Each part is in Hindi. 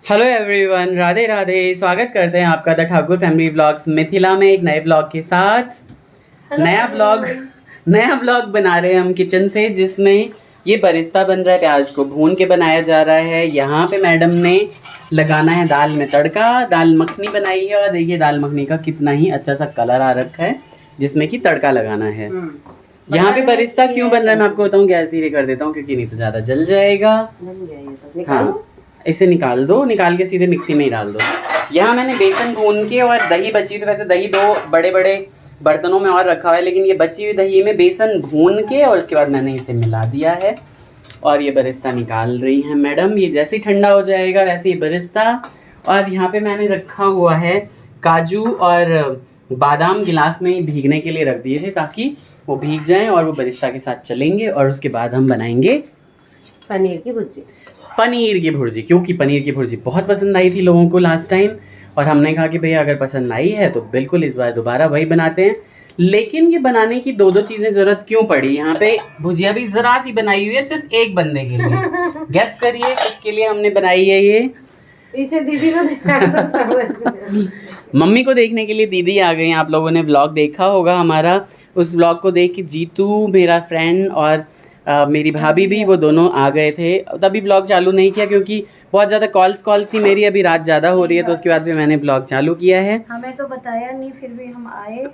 Hello everyone, Radhe Radhe. स्वागत करते हैं आपका the Thakur family vlogs Mithila में एक नए ब्लॉग के साथ। नया ब्लॉग बना रहे हैं हम किचन से, जिसमें ये बरिस्ता बन रहा है। प्याज को भून के बनाया जा रहा है। यहाँ पे मैडम ने लगाना है दाल में तड़का। दाल मखनी बनाई है और देखिए दाल मखनी का कितना ही अच्छा सा कलर आ रखा है, जिसमें कि तड़का लगाना है। यहाँ पे बरिस्ता क्यों बन रहा है मैं आपको बताऊँ। गैस धीरे कर देता हूँ क्योंकि नहीं तो ज़्यादा जल जाएगा। हाँ, इसे निकाल दो, निकाल के सीधे मिक्सी में ही डाल दो। यहाँ मैंने बेसन भून के और दही बची, तो वैसे दही 2 बड़े बड़े बर्तनों में और रखा हुआ है, लेकिन ये बची हुई दही में बेसन भून के और उसके बाद मैंने इसे मिला दिया है और ये बरिस्ता निकाल रही हैं मैडम। ये जैसे ही ठंडा हो जाएगा वैसे ही बरिस्ता। और यहाँ पे मैंने रखा हुआ है काजू और बादाम, गिलास में भीगने के लिए रख दिए थे ताकि वो भीग जाएं और वो बरिस्ता के साथ चलेंगे। और उसके बाद हम बनाएंगे पनीर की भुर्जी, क्योंकि पनीर की भुर्जी बहुत पसंद आई थी लोगों को लास्ट टाइम, और हमने कहा कि भैया अगर पसंद आई है तो बिल्कुल इस बार दोबारा वही बनाते हैं। लेकिन ये बनाने की 2-2 चीज़ें ज़रूरत क्यों पड़ी। यहाँ पे भुजिया भी ज़रा सी बनाई हुई है सिर्फ एक बंदे के लिए। गेस करिए किसके लिए हमने बनाई है ये। पीछे दीदी को मम्मी को देखने के लिए दीदी आ गई। आप लोगों ने व्लॉग देखा होगा हमारा। उस व्लॉग को देख के जीतू, मेरा फ्रेंड, और मेरी भाभी भी, वो दोनों आ गए थे। तभी व्लॉग चालू नहीं किया क्योंकि बहुत ज़्यादा कॉल्स थी मेरी। अभी रात ज़्यादा हो रही है तो उसके बाद फिर मैंने व्लॉग चालू किया है। हमें तो बताया नहीं, फिर भी हम आए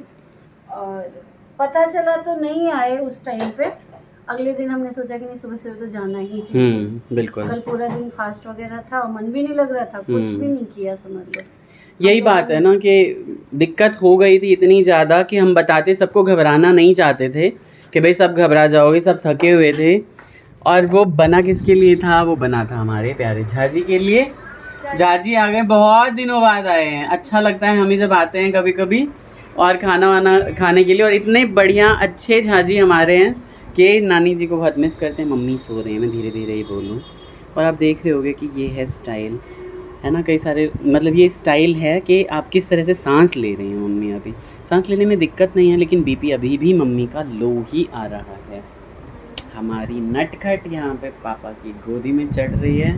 और पता चला तो नहीं आए उस टाइम पे। अगले दिन हमने सोचा कि नहीं, सुबह सुबह तो जाना ही चाहिए। बिल्कुल। कल पूरा दिन फास्ट वगैरह था और मन भी नहीं लग रहा था, कुछ भी नहीं किया समझ लो। यही बात है ना कि दिक्कत हो गई थी इतनी ज़्यादा कि हम बताते सबको, घबराना नहीं चाहते थे कि भाई सब घबरा जाओगे, सब थके हुए थे। और वो बना किसके लिए था? वो बना था हमारे प्यारे झाजी के लिए। झाजी आ गए, बहुत दिनों बाद आए हैं। अच्छा लगता है हमें जब आते हैं कभी कभी और खाना वाना खाने के लिए। और इतने बढ़िया अच्छे झाजी हमारे हैं कि नानी जी को बहुत मिस करते हैं। मम्मी सो रहे हैं, मैं धीरे धीरे ही बोलूँ। और आप देख रहे होगे कि ये है स्टाइल, है ना। कई सारे मतलब ये स्टाइल है कि आप किस तरह से सांस ले रही हैं मम्मी। अभी सांस लेने में दिक्कत नहीं है, लेकिन बीपी अभी भी मम्मी का लो ही आ रहा है। हमारी नटखट यहाँ पे पापा की गोदी में चढ़ रही है।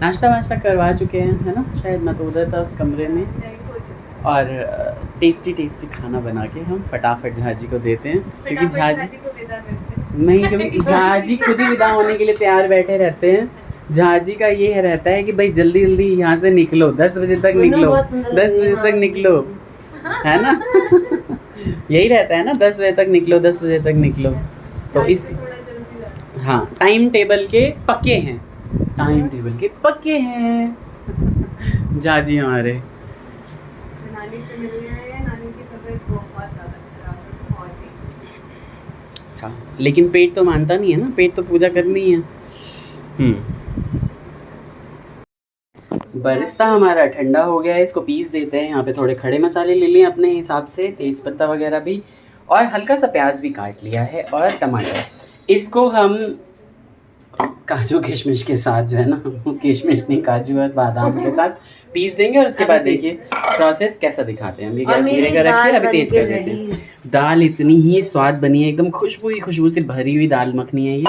नाश्ता वाश्ता करवा चुके हैं, है ना। शायद मैं तो उधर था उस कमरे में। और टेस्टी खाना बना के हम फटाफट झाजी को देते हैं क्योंकि झाजी नहीं, क्योंकि झाजी खुद ही विदा होने के लिए तैयार बैठे रहते हैं। झाजी का ये रहता है कि भाई जल्दी जल्दी यहाँ से निकलो, 10 बजे तक निकलो, 10 बजे तक निकलो, है ना। यही रहता है ना, 10 बजे तक निकलो, 10 बजे तक निकलो। तो इस हाँ, टाइम टेबल के पक्के हैं, झाजी हमारे। नानी से मिलने आए, नानी की तबीयत बहुत ज़्यादा खराब है, बहुत ही। हाँ, लेकिन पेट तो मानता नहीं है ना, पेट तो पूजा करनी है। बरिस्ता हमारा ठंडा हो गया है, इसको पीस देते हैं। यहाँ पे थोड़े खड़े मसाले ले लिए अपने हिसाब से, तेज पत्ता वगैरह भी, और हल्का सा प्याज भी काट लिया है और टमाटर। इसको हम काजू किशमिश के साथ, जो है ना, किशमिश नहीं, काजू और बादाम के साथ पीस देंगे। और उसके बाद देखिए प्रोसेस कैसा दिखाते हैं हम। ये गैस धीरे कर रखिए, अभी तेज कर देते हैं। दाल इतनी ही स्वाद बनी है, एकदम खुशबू से भरी हुई दाल मखनी है ये।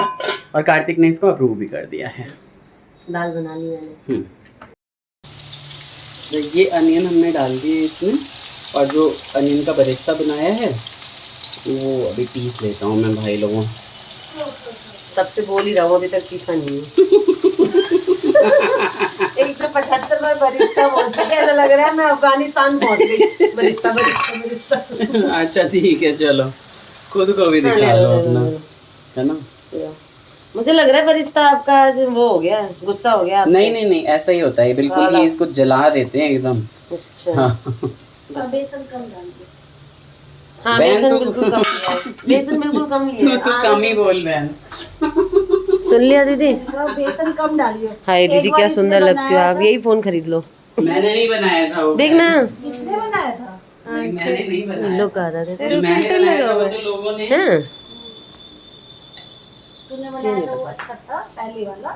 और कार्तिक ने इसको अप्रूव भी कर दिया है। दाल बना ली मैंने। तो ये अनियन हमने डाल दिए इसमें, और जो अनियन का बरिस्ता बनाया है वो अभी पीस लेता हूँ मैं भाई लोगों। सबसे बोल ही रहा हूँ, अभी तक पीछा नहीं है। 175 बार बरिस्ता बोलते, ऐसा लग रहा है मैं अफगानिस्तान पहुंच गई। बरिस्ता। अच्छा ठीक है, चलो खुद को भी दिखा लो अपना, है ना। मुझे लग रहा है बरिस्ता आपका जो वो हो गया, गुस्सा हो गया। नहीं, ऐसा ही होता है बिल्कुल ही। इसको जला देते हैं एकदम। अच्छा। हाँ। बेसन कम डालिए। हाँ, बेसन बिल्कुल कम लिया है। बेसन बिल्कुल कम लिया है। तू कम ही बोल बहन। सुन लिया दीदी, बेसन कम डालिए। हाय दीदी, क्या सुंदर लगती हो आप। यही फोन खरीद लो। मैंने नहीं बनाया था वो, देखना। किसने बनाया था? मैंने नहीं बनाया। लोग आ रहे थे, फिल्टर लगा हुआ है लोगों ने। हाँ, तूने बनाया था वो अच्छा था, पहली वाला।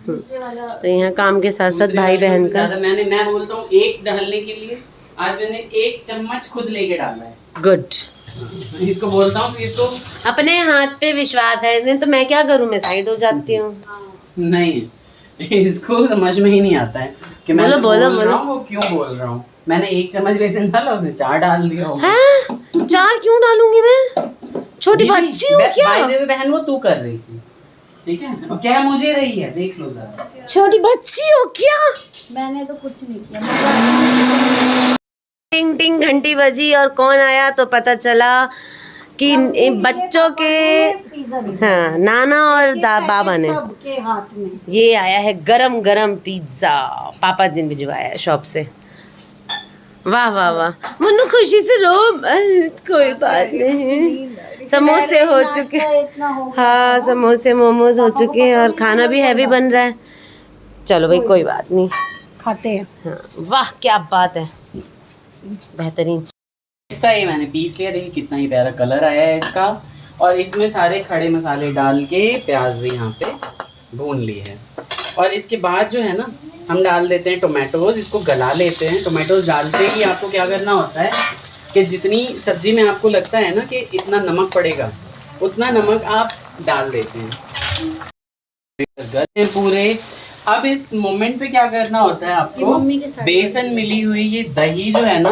दूसरे वाला तो यहाँ काम के साथ साथ भाई बहन का। मैं बोलता हूँ एक डालने के लिए आज मैंने 1 चम्मच खुद लेके डाला है। गुड। इसको बोलता हूँ ये तो अपने हाथ पे विश्वास है, नहीं तो मैं क्या करूँ, मैं साइड हो जाती हूँ। नहीं, इसको समझ में ही नहीं आता है। कि मैं बोलो, तो बोलो, बोल बोलो। रहा हूँ, वो क्यों बोल रहा हूँ। मैंने 1 चम्मच बेसन डाला, उसने 4 डाल दिया होगा। हैं? 4 क्यों डालूंगी मैं? छोटी दीदी, बच्ची हो क्या? बाय द वे बहन, वो तू कर रही थी, ठीक है, और क्या मुझे रही है, देख लो जरा। छोटी बच्ची हो क्या? मैंने तो कुछ नहीं किया। टिंग टिंग घंटी बजी और कौन आया तो पता चला कि बच्चों के पिज्जा हाँ नाना और बाबा ने सबके हाथ में ये आया है गरम गरम पिज्जा। पापा ने भिजवाया है शॉप से। वाह वाह वाह, मुन्नू खुशी से रो। कोई बात नहीं, समोसे हो चुके, इतना हो गया हाँ था। समोसे मोमोज हो चुके हैं और खाना भी हैवी बन रहा है। चलो भाई कोई बात नहीं, खाते हैं। हाँ वाह क्या बात है, बेहतरीन। पिस्ता ये मैंने पीस लिया, देखिए कितना ही प्यारा कलर आया है इसका। और इसमें सारे खड़े मसाले डाल के प्याज भी यहाँ पे भून लिए हैं। और इसके बाद जो है ना, हम डाल देते हैं टोमेटोज, इसको गला लेते हैं। टोमेटोज डालते ही आपको क्या करना होता है कि जितनी सब्जी में आपको लगता है ना कि इतना नमक पड़ेगा, उतना नमक आप डाल देते हैं। गले पूरे। अब इस मोमेंट पे क्या करना होता है आपको, बेसन मिली हुई ये दही जो है ना,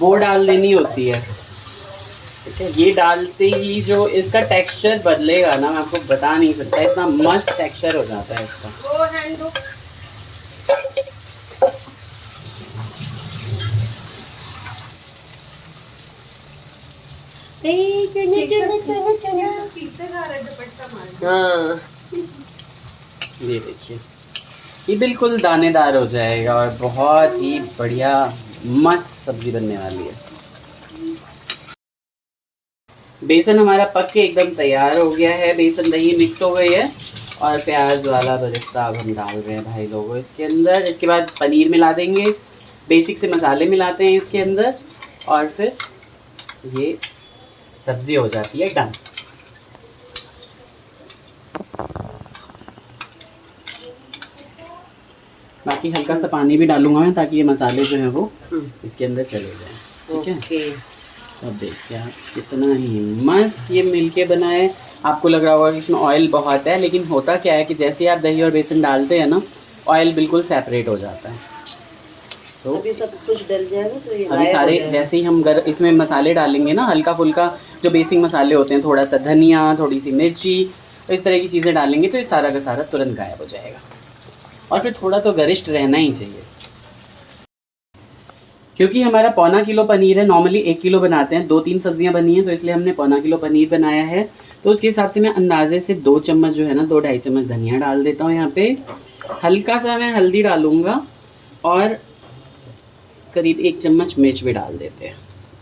वो डाल देनी होती है। ठीक है, ये डालते ही जो इसका टेक्सचर बदलेगा ना, मैं आपको बता नहीं सकता, इतना मस्त टेक्सचर हो जाता है इसका। हाँ ये देखिए, ये बिल्कुल दानेदार हो जाएगा और बहुत ही बढ़िया मस्त सब्जी बनने वाली है। बेसन हमारा पक के एकदम तैयार हो गया है, बेसन दही मिक्स हो गई है और प्याज वाला बरिस्ता अब हम डाल रहे हैं भाई लोगों इसके अंदर। इसके बाद पनीर मिला देंगे, बेसिक से मसाले मिलाते हैं इसके अंदर और फिर ये सब्जी हो जाती है डन। बाकी हल्का सा पानी भी डालूंगा मैं ताकि ये मसाले जो है वो इसके अंदर चले जाएं। ठीक है, ओके। अब देखिए आप, कितना ही मस्त ये मिलके बना है। आपको लग रहा होगा कि इसमें ऑयल बहुत है, लेकिन होता क्या है कि जैसे ही आप दही और बेसन डालते हैं ना, ऑयल बिल्कुल सेपरेट हो जाता है। तो अभी सब कुछ डल जाएगा तो ये अभी गायब हो सारे जाएगा। जैसे ही हम इसमें मसाले डालेंगे ना, हल्का फुल्का जो बेसिक मसाले होते हैं, थोड़ा सा धनिया, थोड़ी सी मिर्ची, तो इस तरह की चीज़ें डालेंगे तो ये सारा का सारा तुरंत गायब हो जाएगा। और फिर थोड़ा तो गरिष्ठ रहना ही चाहिए, क्योंकि हमारा 1.25 किलो पनीर है। नॉर्मली 1 किलो बनाते हैं, 2-3 सब्जियां बनी हैं, तो इसलिए हमने 1.25 किलो पनीर बनाया है। तो उसके हिसाब से मैं अंदाजे से 2 चम्मच जो है ना, 2-2.5 चम्मच धनिया डाल देता हूँ यहाँ पे। हल्का सा मैं हल्दी डालूंगा और करीब 1 चम्मच मिर्च भी डाल देते हैं।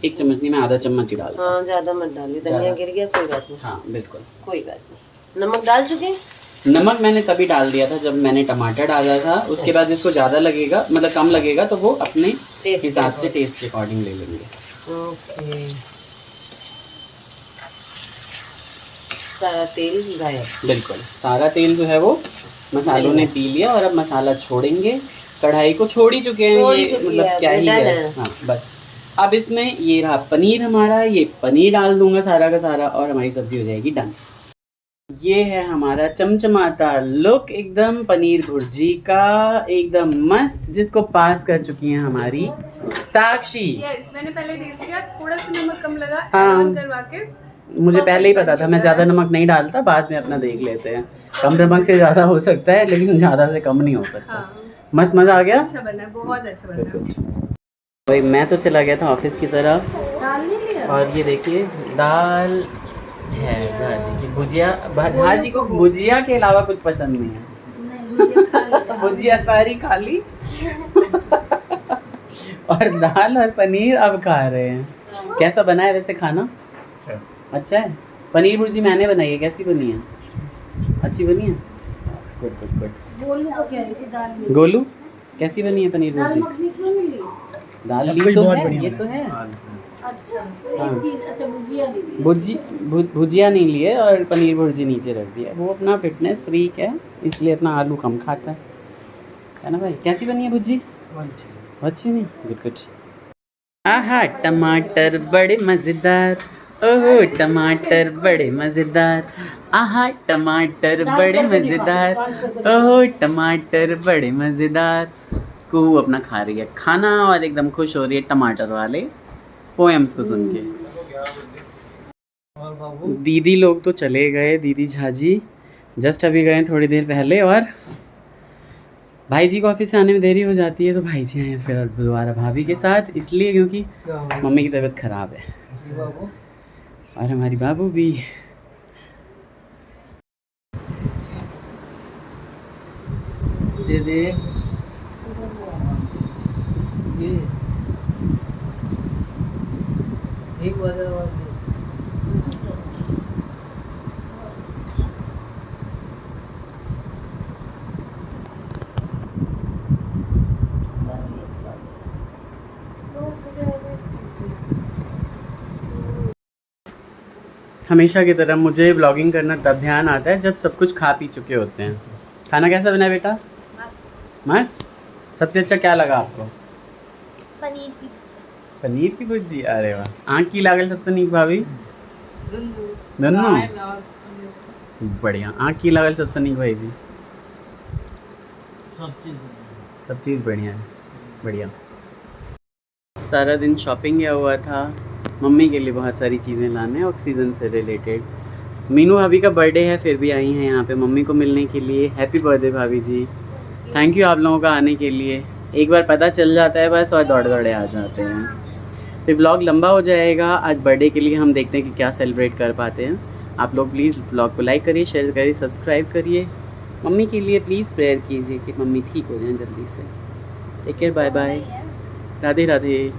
1 चम्मच नहीं, मैं आधा चम्मच ही डालता हूँ। हाँ ज्यादा मत डालिए, धनिया गिर गया कोई बात नहीं। हाँ बिल्कुल, कोई बात नहीं। नमक डाल चुके हैं? नमक मैंने तभी डाल दिया था जब मैंने टमाटर डाला था। उसके बाद जिसको ज़्यादा लगेगा, मतलब कम लगेगा, तो वो अपने हिसाब से टेस्ट के अकॉर्डिंग ले लेंगे। ओके। सारा तेल गायब। बिल्कुल, सारा तेल जो है वो मसालों ने पी लिया और अब मसाला छोड़ेंगे। कढ़ाई को छोड़ ही चुके हैं, ये मतलब क्या ही है। हाँ बस, अब इसमें ये रहा पनीर हमारा, ये पनीर डाल दूंगा सारा का सारा और हमारी सब्जी हो जाएगी डन। ये है हमारा चमचमाता लुक एकदम पनीर भुर्जी का, एकदम मस्त, जिसको पास कर चुकी हैं हमारी साक्षी। यस, मैंने पहले टेस्ट किया, थोड़ा सा नमक कम लगा, हाँ। ऐड ऑन करवा के। मुझे पहले ही पता था, मैं ज़्यादा नमक नहीं डालता, बाद में अपना देख लेते हैं। कम नमक से ज़्यादा हो सकता है, लेकिन ज़्यादा से कम नहीं हो सकता। हाँ, मस्त, मज़ा आ गया। अच्छा बना है, बहुत अच्छा बना है। बिल्कुल। भाई मैं तो चला गया था ऑफिस की तरफ, दाल नहीं लिया? और ये देखिए दाल है, झाजी की भुजिया। झाजी को भुजिया के अलावा कुछ पसंद नहीं है। नहीं, भुजिया खा लिया। भुजिया सारी खा ली और दाल और पनीर अब खा रहे हैं। कैसा बना है वैसे खाना? अच्छा है। पनीर भुर्जी मैंने बनाई है, कैसी बनी है? अच्छी बनी है, गुड गुड गुड। गोलू को कह रही थी दाल नहीं। गोलू कैसी बनी है पनीर दाल भुर्जी? मखनी क्यों नहीं ली? दाल ली तो है, ये तो है। अच्छा, तो हाँ। एक चीज, अच्छा भुजिया नहीं ली। भुजिया नहीं लिए और पनीर भुर्जी नीचे रख दिया। वो अपना फिटनेस फ्रीक है, इसलिए अपना आलू कम खाता है ना भाई? कैसी बनी है भुर्जी? अच्छी नहीं, गुड गुड। आहा टमाटर बड़े मज़ेदार, ओहो टमाटर बड़े मज़ेदार, आहा टमाटर बड़े मज़ेदार, ओहो टमाटर बड़े मज़ेदार। चिक्कू अपना खा रही है खाना और एकदम खुश हो रही है टमाटर वाले पोएम्स को सुन के। दीदी लोग तो चले गए, दीदी झाजी जस्ट अभी गए थोड़ी देर पहले, और भाई जी को ऑफिस से आने में देरी हो जाती है तो भाई जी आए फिर दोबारा भाभी के साथ, इसलिए क्योंकि मम्मी की तबीयत ख़राब है और हमारी बाबू भी। दे एक बार हमेशा की तरह मुझे व्लॉगिंग करना तब ध्यान आता है जब सब कुछ खा पी चुके होते हैं। खाना कैसा बना है बेटा? मस्त। सबसे अच्छा क्या लगा आपको? पनीर की भुजिया। पनीर की भुजी, अरे वाह। आँख की लागल सबसे नीक भाभी? दोनों बढ़िया। आँख की लागल सबसे नीक भाई जी? सब चीज़ बढ़िया है, बढ़िया। सारा दिन शॉपिंग किया हुआ था, मम्मी के लिए बहुत सारी चीज़ें लाने ऑक्सीजन से रिलेटेड। मीनू भाभी का बर्थडे है फिर भी आई हैं यहाँ पे मम्मी को मिलने के लिए। हैप्पी बर्थडे भाभी जी, थैंक यू आप लोगों का आने के लिए। एक बार पता चल जाता है बस और दौड़े दौड़े आ जाते हैं। फिर व्लॉग लंबा हो जाएगा। आज बर्थडे के लिए हम देखते हैं कि क्या सेलिब्रेट कर पाते हैं। आप लोग प्लीज़ व्लॉग को लाइक करिए, शेयर करिए, सब्सक्राइब करिए। मम्मी के लिए प्लीज़ प्रेयर कीजिए कि मम्मी ठीक हो जाएं जल्दी से। Take care, bye bye, Radhe Radhe.